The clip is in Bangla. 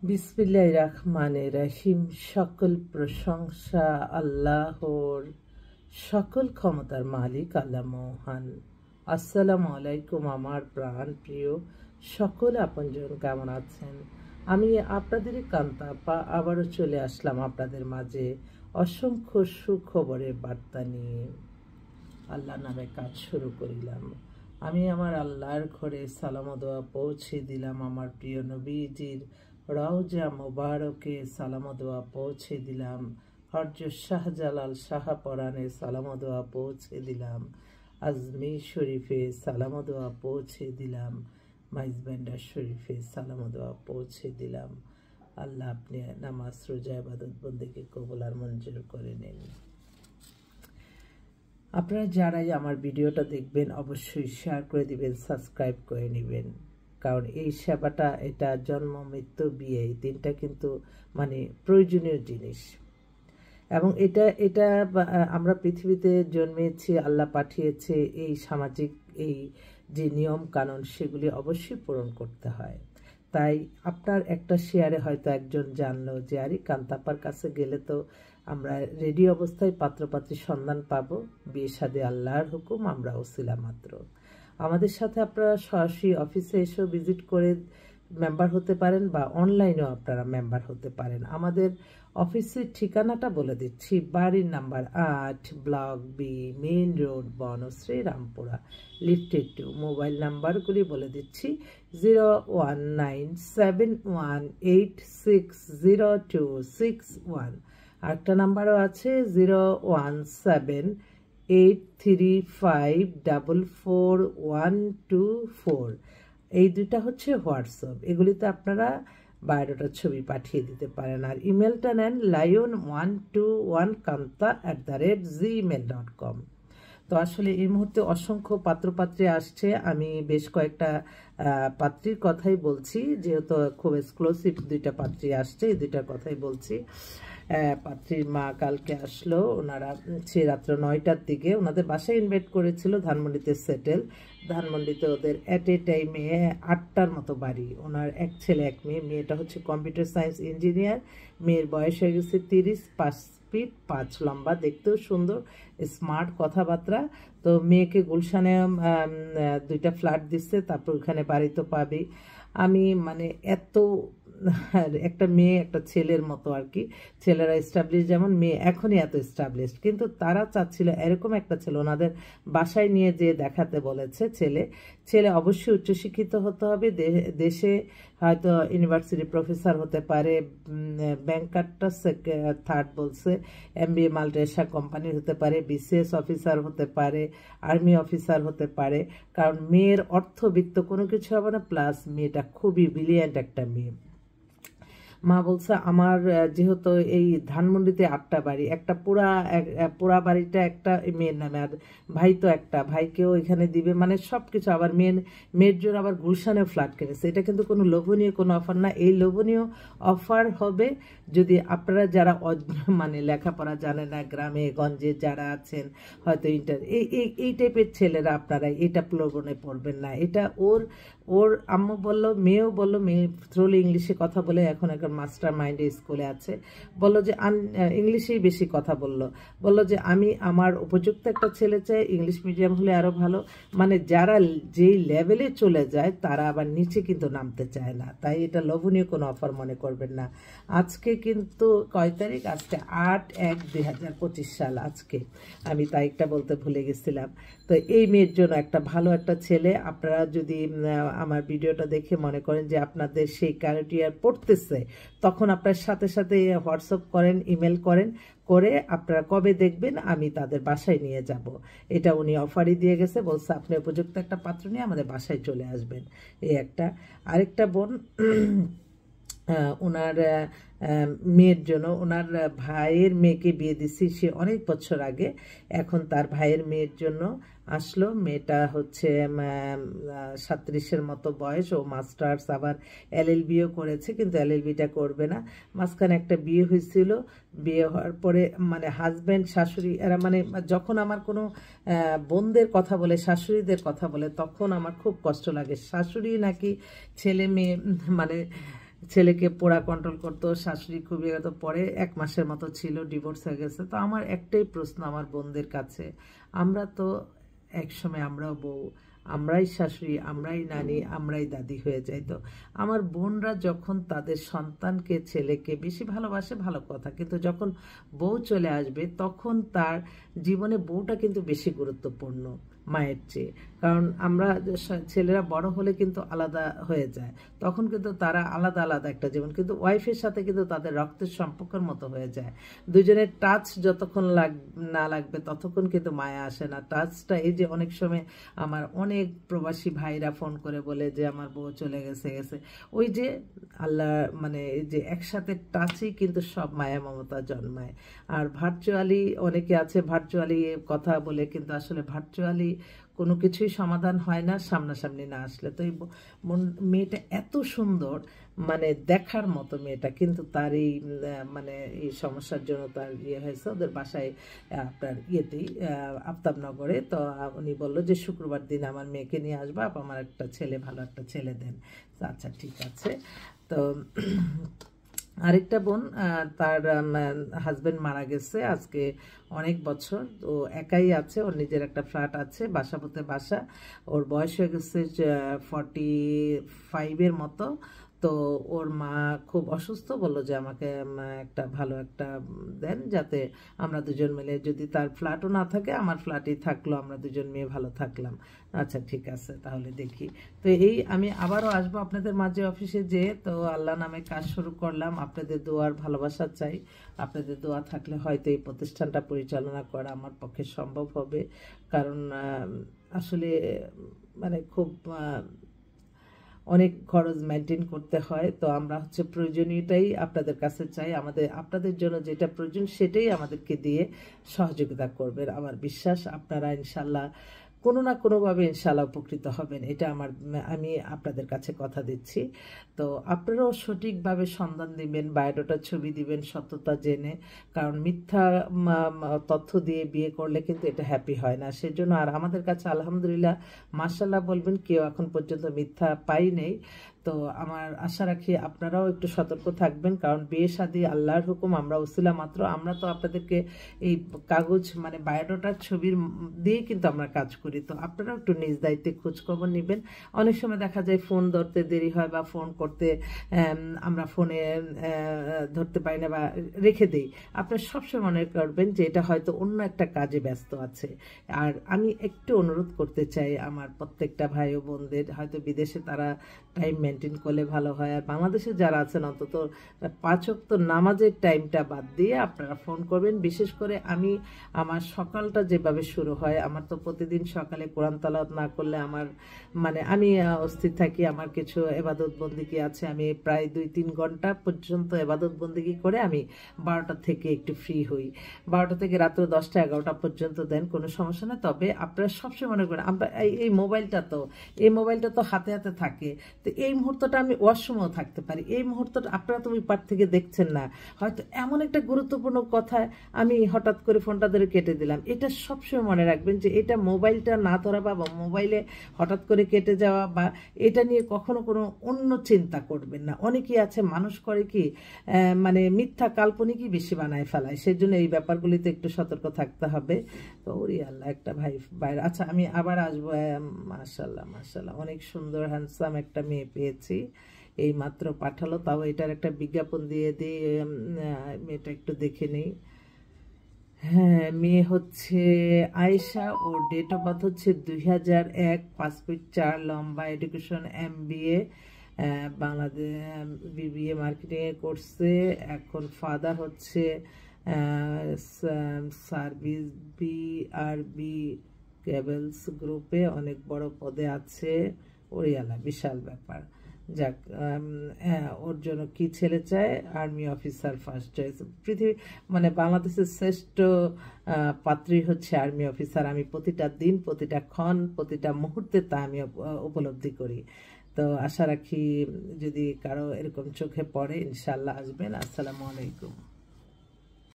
বিসমিল্লাহির রহমানির রহিম। সকল প্রশংসা আল্লাহর, সকল ক্ষমতার মালিক আল্লাহ মহান। আসসালামু আলাইকুম আমার প্রাণ প্রিয় সকল আপনজন, কেমন আছেন? আমি আপনাদেরই কান্তাপা আবারও চলে আসলাম আপনাদের মাঝে অসংখ্য সুখবরের বার্তা নিয়ে। আল্লাহ নামে কাজ শুরু করিলাম। আমি আমার আল্লাহর ঘরে সালাম দোয়া পৌঁছে দিলাম। আমার প্রিয় নবীজির রওজা মোবারকে সালাম দোয়া পৌঁছে দিলাম। হরজ শাহজালাল শাহপরানে সালাম দোয়া পৌঁছে দিলাম। আজমির শরীফে সালাম দোয়া পৌঁছে দিলাম। মাইজবান্ডার শরীফে সালাম দোয়া পৌঁছে দিলাম। আল্লাহ আপনি নামাজ রোজা ইবাদত বন্দেগী কবুল আর মঞ্জুর করে নিন। আপনারা যারাই আমার ভিডিওটা দেখবেন অবশ্যই শেয়ার করে দিবেন, সাবস্ক্রাইব করে নেবেন, কারণ এই সেবাটা, এটা জন্ম মৃত্যু বিয়ে, এই তিনটা কিন্তু প্রয়োজনীয় জিনিস। এবং এটা আমরা পৃথিবীতে জন্মেছি, আল্লাহ পাঠিয়েছে, এই সামাজিক এই যে নিয়ম কানুন সেগুলি অবশ্যই পূরণ করতে হয়। তাই আপনার একটা শেয়ারে হয়তো একজন জানলো যে আরে কান্তাপার কাছে গেলে তো আমরা রেডি অবস্থায় পাত্রপাত্রীর সন্ধান পাবো, বিয়ে শাদী আল্লাহর হুকুম, আমরা ওসিলা মাত্র। আমাদের সাথে আপনারা সরাসরি অফিসে এসেও ভিজিট করে মেম্বার হতে পারেন বা অনলাইনেও আপনারা মেম্বার হতে পারেন। আমাদের অফিসের ঠিকানাটা বলে দিচ্ছি। বাড়ির number 8, block B, main road, Banasree, Rampura, lifted 2। Mobile নাম্বারগুলি বলে দিচ্ছি 01971860261। আরেকটা নাম্বারও আছে 01783544124। এই দুটা হচ্ছে হোয়াটসঅ্যাপ। এগুলিতে আপনারা বায়োডাটার ছবি পাঠিয়ে দিতে পারেন। আর ইমেলটা নেন lion121kanta@gmail.com। তো আসলে এই মুহূর্তে অসংখ্য পাত্রপাত্রী আসছে। আমি বেশ কয়েকটা পাত্রীর কথাই বলছি, যেহেতু খুব এক্সক্লুসিভ দুইটা পাত্রী আসছে, এই দুইটার কথাই বলছি। পাত্রীর মা কালকে আসলো, ওনারা সে রাত্র 9টার দিকে ওনাদের বাসায় ইনভাইট করেছিল, ধানমন্ডিতে সেটেল। ধানমন্ডিতে ওদের অ্যাট এ টাইমে 8টার মতো বাড়ি। ওনার এক ছেলে এক মেয়ে। মেয়েটা হচ্ছে কম্পিউটার সায়েন্স ইঞ্জিনিয়ার, মেয়ের বয়স হয়ে গেছে 30, 5 ফিট 5 লম্বা, দেখতেও সুন্দর, স্মার্ট, কথাবার্তা। তো মেয়েকে গুলশানে 2টা ফ্ল্যাট দিচ্ছে, তারপর ওখানে বাড়ি তো পাবেই। আমি এত একটা মেয়ে একটা ছেলের মতো আর কি। ছেলেরা এস্টাবলিশ যেমন, মেয়ে এখনই এত এস্টাবলিশড, কিন্তু তারা চাচ্ছিল এরকম একটা ছেলে ওনাদের বাসায় নিয়ে যেয়ে দেখাতে বলেছে। ছেলে অবশ্যই উচ্চশিক্ষিত হতে হবে, দেশে হয়তো ইউনিভার্সিটি প্রফেসর হতে পারে, ব্যাংকারটা 3rd বলছে, MBA মাল্টিনেশনাল কোম্পানির হতে পারে, BCS অফিসার হতে পারে, আর্মি অফিসার হতে পারে। কারণ মেয়ের অর্থবিত্ত কোনো কিছু হবে না, প্লাস মেয়েটা খুবই ব্রিলিয়ান্ট একটা মেয়ে। মা বলছে আমার যেহেতু এই ধানমন্ডিতে 8টা বাড়ি, একটা পুরা বাড়িটা একটা মেয়ের নামে, আর ভাই তো একটা, ভাইকেও এখানে দিবে, সবকিছু। আবার মেয়ের জন্য আবার গুলশানেও ফ্ল্যাট কিনেছে। এটা কিন্তু কোনো লোভনীয় কোনো অফার না। এই লোভনীয় অফার হবে যদি আপনারা যারা লেখাপড়া জানে না, গ্রামে গঞ্জে যারা আছেন, হয়তো এই টাইপের ছেলেরা, আপনারা এটা প্রলোভনে পড়বেন না। এটা ওর আম্মু বললো, মেয়েও বললো, মেয়ে থ্রোলি ইংলিশে কথা বলে, এখন একটা মাস্টার মাইন্ডে স্কুলে আছে, বললো যে ইংলিশেই বেশি কথা বললো যে আমি আমার উপযুক্ত একটা ছেলে চাই, ইংলিশ মিডিয়াম হলে আরো ভালো। যারা যেই লেভেলে চলে যায় তারা আবার নিচে কিন্তু নামতে চায় না। তাই এটা লোভনীয় কোনো অফার মনে করবেন না। আজকে কিন্তু কয় তারিখ? আজকে 8/1/2025 সাল। আজকে আমি তারিখটা বলতে ভুলে গেছিলাম। তো এই মেয়ের জন্য একটা ভালো একটা ছেলে। আপনারা যদি আমার ভিডিওটা দেখে মনে করেন যে আপনাদের সেই ক্যারিয়ার পড়তেছে, তখন আপনার সাথে সাথে হোয়াটসঅ্যাপ করেন, ইমেল করে আপনারা কবে দেখবেন আমি তাদের বাসায় নিয়ে যাব। এটা উনি অফারই দিয়ে গেছে, বলছে আপনি উপযুক্ত একটা পাত্র নিয়ে আমাদের বাসায় চলে আসবেন। এই একটা। আরেকটা বোন, ওনার মেয়ের জন্য, ওনার ভাইয়ের মেয়েকে বিয়ে দিছি সে অনেক বছর আগে, এখন তার ভাইয়ের মেয়ের জন্য আসলো। মেয়েটা হচ্ছে 37-এর মতো বয়স, ও মাস্টার্স আবার LLBও করেছে, কিন্তু LLBটা করবে না। মাঝখানে একটা বিয়ে হয়েছিল, বিয়ে হওয়ার পরে হাজব্যান্ড শাশুড়ি এরা যখন আমার কোনো বোনদের কথা বলে, শাশুড়িদের কথা বলে, তখন আমার খুব কষ্ট লাগে। শাশুড়ি নাকি ছেলে মেয়ে ছেলেকে পোড়া কন্ট্রোল করতো, শাশুড়ি খুবই পরে 1 মাসের মতো ছিল, ডিভোর্স হয়ে গেছে। তো আমার একটাই প্রশ্ন আমার বোনদের কাছে, আমরা তো একসময় আমরাও বউ, আমরাই শাশুড়ি, আমরাই নানি, আমরাই দাদি হয়ে যাই। তো আমার বোনরা যখন তাদের সন্তানকে, ছেলেকে বেশি ভালোবাসে ভালো কথা, কিন্তু যখন বউ চলে আসবে তখন তার জীবনে বউটা কিন্তু বেশি গুরুত্বপূর্ণ মায়ের চেয়ে। কারণ আমরা ছেলেরা বড় হলে কিন্তু আলাদা হয়ে যায়, তখন কিন্তু তারা আলাদা আলাদা একটা জীবন, কিন্তু ওয়াইফের সাথে কিন্তু তাদের রক্তের সম্পর্কের মতো হয়ে যায়। দুজনের টাচ যতক্ষণ না লাগবে ততক্ষণ কিন্তু মায়া আসে না। টাচটা এই যে অনেক সময় আমার অনেক প্রবাসী ভাইরা ফোন করে বলে যে আমার বউ চলে গেছে, ওই যে আল্লাহ মানে এই যে একসাথে টাচই কিন্তু সব মায়া মমতা জন্মায়। আর ভার্চুয়ালি অনেকে আছে ভার্চুয়ালি কথা বলে, কিন্তু আসলে ভার্চুয়ালি কোনো কিছুই সমাধান হয় না সামনাসামনি না আসলে। তো এই মেয়েটা এত সুন্দর, মানে দেখার মতো মেয়েটা, কিন্তু তার এই মানে এই সমস্যার জন্য তার হয়েছে ওদের বাসায় আপনার আফতাবনগরে। তো উনি বললো যে শুক্রবার দিন আমার মেয়েকে নিয়ে আসবা, আমার একটা ছেলে, ভালো একটা ছেলে দেন। আচ্ছা ঠিক আছে। তো আরেকটা বোন, তার হাজবেন্ড মারা গেছে আজকে অনেক বছর, ও একাই আছে, ওর নিজের একটা ফ্ল্যাট আছে, বাসা বলতে বাসা, ওর বয়স হয়ে গেছে 45-এর মতো। তো ওর মা খুব অসুস্থ, বললো যে আমাকে একটা ভালো একটা দেন, যাতে আমরা দুজন মিলে, যদি তার ফ্ল্যাটও না থাকে আমার ফ্ল্যাটই থাকলো, আমরা দুজন মেয়ে ভালো থাকলাম। আচ্ছা ঠিক আছে, তাহলে দেখি। তো এই আমি আবারও আসবো আপনাদের মাঝে অফিসে যেয়ে। তো আল্লাহ নামে কাজ শুরু করলাম, আপনাদের দোয়ার ভালোবাসা চাই। আপনাদের দোয়া থাকলে হয়তো এই প্রতিষ্ঠানটা পরিচালনা করা আমার পক্ষে সম্ভব হবে। কারণ আসলে মানে খুব অনেক খরচ মেনটেন করতে হয়। তো আমরা প্রয়োজনীয়টাই আপনাদের কাছে চাই, আপনাদের জন্য যেটা প্রয়োজন সেটাই আমাদেরকে দিয়ে সহযোগিতা করবেন। আমার বিশ্বাস আপনারা ইনশাল্লাহ কোনো না কোনোভাবে ইনশাল্লাহ উপকৃত হবেন, এটা আমি আপনাদের কাছে কথা দিচ্ছি। তো আপনারাও সঠিকভাবে সন্ধান দিবেন, বায়োডাটার ছবি দিবেন সত্যতা জেনে, কারণ মিথ্যা তথ্য দিয়ে বিয়ে করলে কিন্তু এটা হ্যাপি হয় না। সেজন্য আর আমাদের কাছে আলহামদুলিল্লাহ মাশাআল্লাহ বলবেন, কেউ এখন পর্যন্ত মিথ্যা পাই নেই। তো আমার আশা রাখি আপনারাও একটু সতর্ক থাকবেন, কারণ বিয়ে শাদী আল্লাহর হুকুম, আমরা ওসিলা মাত্র। আমরা তো আপনাদেরকে এই কাগজ মানে বায়োডাটার ছবির দিয়ে কিন্তু আমরা কাজ করি। তো আপনারাও একটু নিজ দায়িত্বে খোঁজখবর নেবেন। অনেক সময় দেখা যায় ফোন ধরতে দেরি হয়, বা ফোন করতে আমরা ফোনে ধরতে পারি না বা রেখে দিই। আপনারা সবসময় মনে করবেন যে এটা হয়তো অন্য একটা কাজে ব্যস্ত আছে। আর আমি একটু অনুরোধ করতে চাই আমার প্রত্যেকটা ভাই ও বোনদের, হয়তো বিদেশে তারা টাইম মেনটেন করলে ভালো হয়, আর বাংলাদেশে যারা আছেন অন্তত 5 ওয়াক্ত নামাজের টাইমটা বাদ দিয়ে আপনারা ফোন করবেন। বিশেষ করে আমি আমার সকালটা যেভাবে শুরু হয়, আমার তো প্রতিদিন সকালে কোরআন তেলাওয়াত না করলে আমার মানে আমি অস্থির থাকি। আমার কিছু এবাদত বন্দিগি আছে, আমি প্রায় 2-3 ঘন্টা পর্যন্ত এবাদত বন্দিগি করে আমি 12টা থেকে একটু ফ্রি হই। 12টা থেকে রাত্র 10টা-11টা পর্যন্ত দেন, কোনো সমস্যা না। তবে আপনারা সবসময় মনে করেন আমরা এই মোবাইলটা তো হাতে হাতে থাকে। তো এই মুহূর্তটা আমি ওয়াশরুমেও থাকতে পারি, এই মুহূর্তটা আপনারা তো ওই পার থেকে দেখছেন না, হয়তো এমন একটা গুরুত্বপূর্ণ কথা আমি হঠাৎ করে ফোনটা ধরে কেটে দিলাম। এটা সবসময় মনে রাখবেন যে এটা মোবাইলটা না ধরা বা মোবাইলে হঠাৎ করে কেটে যাওয়া বা এটা নিয়ে কখনো কোনো অন্য চিন্তা করবেন না। অনেকেই আছে মানুষ করে কি মানে মিথ্যা কাল্পনিকই বেশি বানায় ফেলায়, সেজন্য এই ব্যাপারগুলিতে একটু সতর্ক থাকতে হবে। তো ওরে আল্লাহ, একটা ভাই বাইরে। আচ্ছা আমি আবার আসবো। মাশাল্লাহ মাশাল্লাহ, অনেক সুন্দর হ্যান্ডসাম একটা মেয়ে পেয়েছি, এই মাত্র পাঠালো, তাও এটার একটা বিজ্ঞাপন দিয়ে দিই, মেয়েটা একটু দেখে নেই। হ্যাঁ, মেয়ে হচ্ছে আয়েশা, ওর ডেট অফ বার্থ হচ্ছে 2001, 5 ফিট 4, লম্বা, education MBA, Bangladesh BBA marketing এ করছে। এখন ফাদার হচ্ছে সার্ভিস BRB কেবলস গ্রুপে অনেক বড় পদে আছে। ওরিয়ালা, বিশাল ব্যাপার। যাক, ওর জন্য কি ছেলে চায়? Army officer first choice. পৃথিবী মানে বাংলাদেশের শ্রেষ্ঠ পাত্রী হচ্ছে আর্মি অফিসার। আমি প্রতিটা দিন, প্রতিটা ক্ষণ, প্রতিটা মুহূর্তে তা আমি উপলব্ধি করি। তো আশা রাখি যদি কারো এরকম চোখে পড়ে ইনশাল্লাহ আসবেন। আসসালামু আলাইকুম।